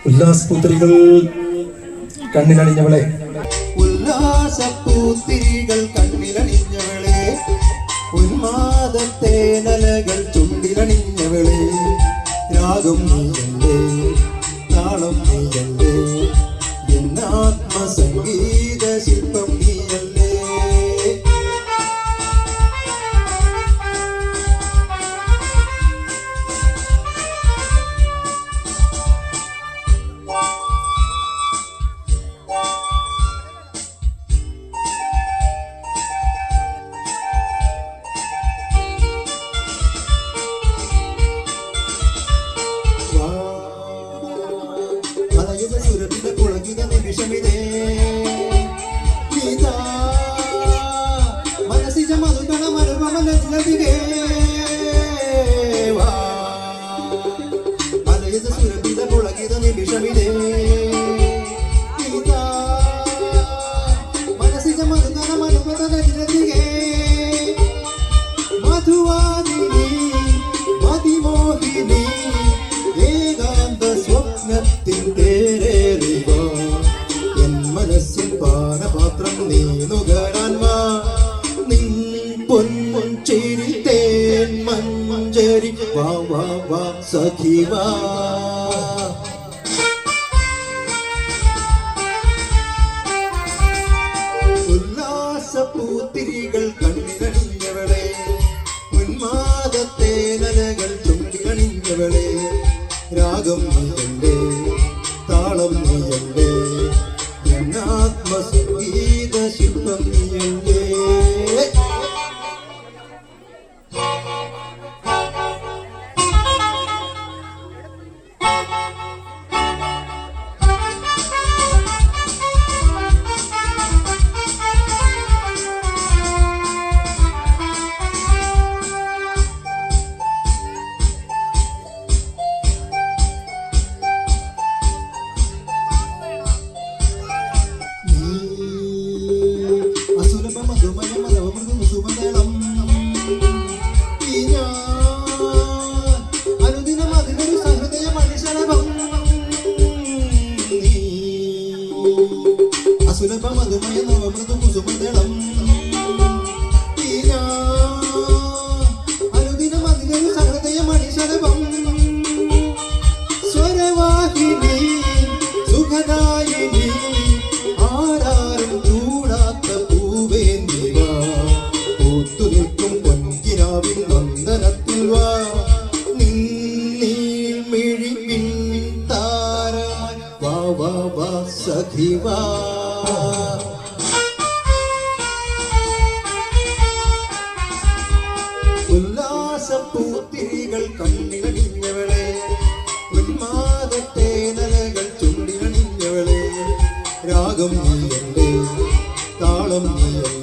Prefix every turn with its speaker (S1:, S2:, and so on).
S1: ഉല്ലാസപുത്രികൾ കണ്ണിലണിഞ്ഞവളെ,
S2: ഉല്ലാസപൂത്തിരികൾ കണ്ണിലണിഞ്ഞവളെ, ഉന്മാദത്തേനലകൾ ചുണ്ടിലണിഞ്ഞവളെ, രാഗം നീയല്ലേ, താളം നീയല്ലേ, എന്നാത്മസംഗീത ശില്പം നീയല്ലേ. സുരഭിത പുളകിത നിമിഷമിതേ ഗീത മനസ്സിജ മധുകണ മനുപമനദിലതികേ മലയജ സുരഭിത പുളകിത നിമിഷമിതേ ഗീത മനസ്സിജ മധുകണ മനുപമനദിലതികേ മധുവാദിനി മതിമോഹിനി ഏകാന്ത സ്വപ്നത്തിൻ്റെ പാനപാത്രം നീ നുകരാൻ വാ, നിൻ പൊൻചേരി തേൻ മഞ്ചരി വാ വാ വാ സഖി വാ. ഉല്ലാസപൂത്തിരികൾ കണ്ണിലണിഞ്ഞവളെ, ഉന്മാദത്തേനലകൾ ചുണ്ടിലണിഞ്ഞവളെ, രാഗം നീയല്ലേ, താളം നീയല്ലേ, ആത്മസംഗീത ശില്പം നീയല്ലേ. സുലഭ മധുമയ നവമൃദു കുസുമദളം അനുദിനം അതിനൊരു സഹൃദയ മണിശലഭം സ്വരവാഹിനി സുഖദായിനി ആരാരും ചൂടാത്ത പൂവേന്ദിവ പൂത്തു നിൽക്കും പൊൻകിനാവിൻ നന്ദനത്തിൽ വാ നിന്നീൽ മിഴിവിൻ താരമായി വാ വാ വാ സഖി വാ. ഉല്ലാസപൂത്തിരികൾ കണ്ണിലണിഞ്ഞവളെ, ഉന്മാദത്തേനലകൾ ചുണ്ടിലണിഞ്ഞവളെ, രാഗം നീയല്ലേ, താളം നീയല്ലേ.